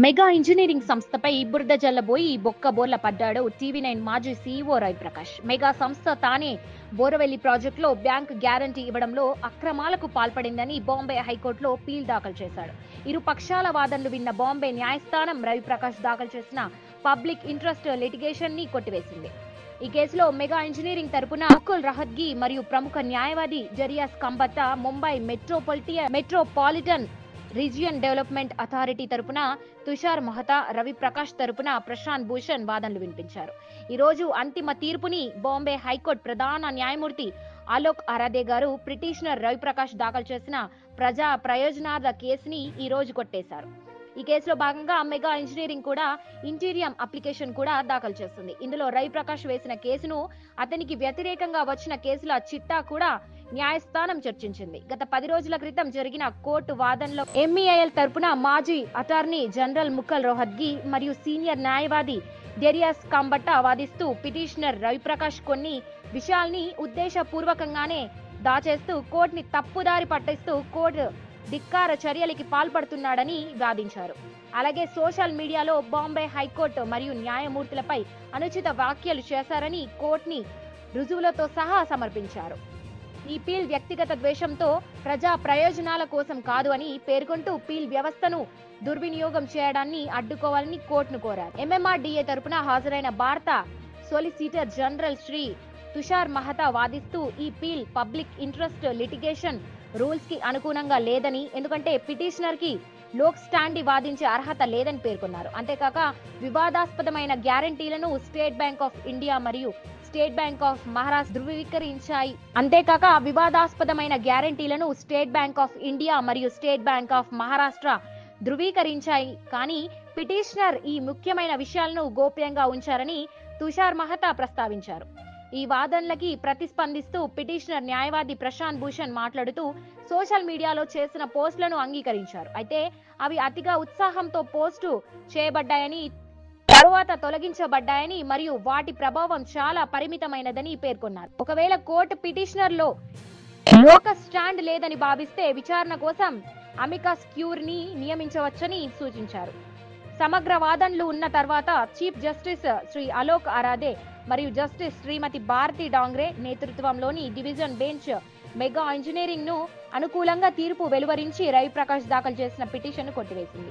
Mega engineering సంస్థపై బురద జల్లబోయి బొక్కబోర్ల పడ్డాడు టీవీ9 మాజీ సీఈఓ రవిప్రకాష్. మెగా సంస్థ తానే బోరవెల్లి ప్రాజెక్టులో బ్యాంకు గ్యారంటీ ఇవ్వడంలో అక్రమాలకు పాల్పడిందని బాంబే హైకోర్టులో పీల్ దాఖలు చేశాడు. ఇరు పక్షాల వాదనలు విన్న బాంబే న్యాయస్థానం రవిప్రకాష్ దాఖలు చేసిన పబ్లిక్ ఇంట్రెస్ట్ లిటిగేషన్ ని కొట్టివేసింది. ఈ కేసులో మెగా ఇంజనీరింగ్ తరపున ముకుల్ రహత్గి మరియు ప్రముఖ న్యాయవాది Darius Khambata, Mumbai metropolitan region development authority తరపున తుషార్ మెహతా, రవిప్రకాష్ తరపున ప్రశాంత్ భూషణ్ వాదనలు వినిపించారు. ఈ రోజు అంతిమ తీర్పుని బాంబే హైకోర్టు ప్రధాన న్యాయమూర్తి అలోక్ అరాదే గారు పిటిషనర్ రవిప్రకాష్ దాఖలు చేసిన ప్రజా ప్రయోజనార్థ కేసుని ఈ రోజు కొట్టేశారు. ఈ కేసులో భాగంగా మెగా ఇంజనీరింగ్ కూడా ఇంటీరియం అప్లికేషన్ కూడా దాఖలు చేస్తుంది. ఇందులో రవిప్రకాష్ వేసిన కేసును, అతనికి వ్యతిరేకంగా వచ్చిన కేసుల చిట్టా కూడా న్యాయస్థానం చర్చించింది. గత 10 రోజుల క్రితం జరిగిన కోర్టు వాదనలో ఎంఈఐఎల్ తరపున మాజీ అటార్నీ జనరల్ ముకుల్ రోహత్గి మరియు సీనియర్ న్యాయవాది జరియాస్ కంబట్టా వాదిస్తూ పిటిషనర్ రవిప్రకాష్ కొన్ని విషయాల్ని ఉద్దేశపూర్వకంగానే దాచేస్తూ కోర్టుని తప్పుదారి పట్టిస్తూ కోర్టు ధిక్కార చర్యలకి పాల్పడుతున్నాడని వాదించారు. అలాగే సోషల్ మీడియాలో బాంబే హైకోర్టు మరియు న్యాయమూర్తులపై అనుచిత వ్యాఖ్యలు చేశారని కోర్టుని రుజువులతో సహా సమర్పించారు. ఈ పీల్ వ్యక్తిగత ద్వేషంతో ప్రజా ప్రయోజనాల కోసం కాదు అని పేర్కొంటూ పీల్ వ్యవస్థను దుర్వినియోగం చేయడాన్ని అడ్డుకోవాలని కోర్టును కోరారు. ఎంఎంఆర్డీఏ తరపున హాజరైన భారత సొలిసిటర్ జనరల్ శ్రీ తుషార్ మెహతా వాదిస్తూ ఈ peel public interest litigation rules కి అనుగుణంగా లేదని, ఎందుకంటే పిటిషనర్ కి లోక్ స్టాండ్ వాదించే అర్హత లేదని పేర్కొన్నారు. అంతేకాక వివాదాస్పదమైన గ్యారంటీలను స్టేట్ బ్యాంక్ ఆఫ్ ఇండియా మరియు స్టేట్ బ్యాంక్ ఆఫ్ మహారాష్ట్ర ధృవీకరించాయి. కానీ పిటిషనర్ ఈ ముఖ్యమైన విషయాలను గోప్యంగా ఉంచారని తుషార్ మెహతా ప్రస్తావించారు. ఈ వాదనలకి ప్రతిస్పందిస్తూ పిటిషనర్ న్యాయవాది ప్రశాంత్ భూషణ్ మాట్లాడుతూ సోషల్ మీడియాలో చేసిన పోస్టులను అంగీకరించారు. అయితే అవి అతిగా ఉత్సాహంతో పోస్టు చేయబడ్డాయని, తరువాత తొలగించబడ్డాయని మరియు వాటి ప్రభావం చాలా పరిమితమైనదని పేర్కొన్నారు. ఒకవేళ కోర్టు పిటిషనర్ లో లోక స్టాండ్ లేదని భావిస్తే విచారణ కోసం అమికస్ క్యూర్ ని నియమించవచ్చని సూచించారు. సమగ్ర వాదనలు ఉన్న తర్వాత చీఫ్ జస్టిస్ శ్రీ అలోక్ అరాదే మరియు జస్టిస్ శ్రీమతి భారతి డాంగ్రే నేతృత్వంలోని డివిజన్ బెంచ్ మెగా ఇంజనీరింగ్ ను అనుకూలంగా తీర్పు వెలువరించి రవిప్రకాష్ దాఖలు చేసిన పిటిషన్ కొట్టివేసింది.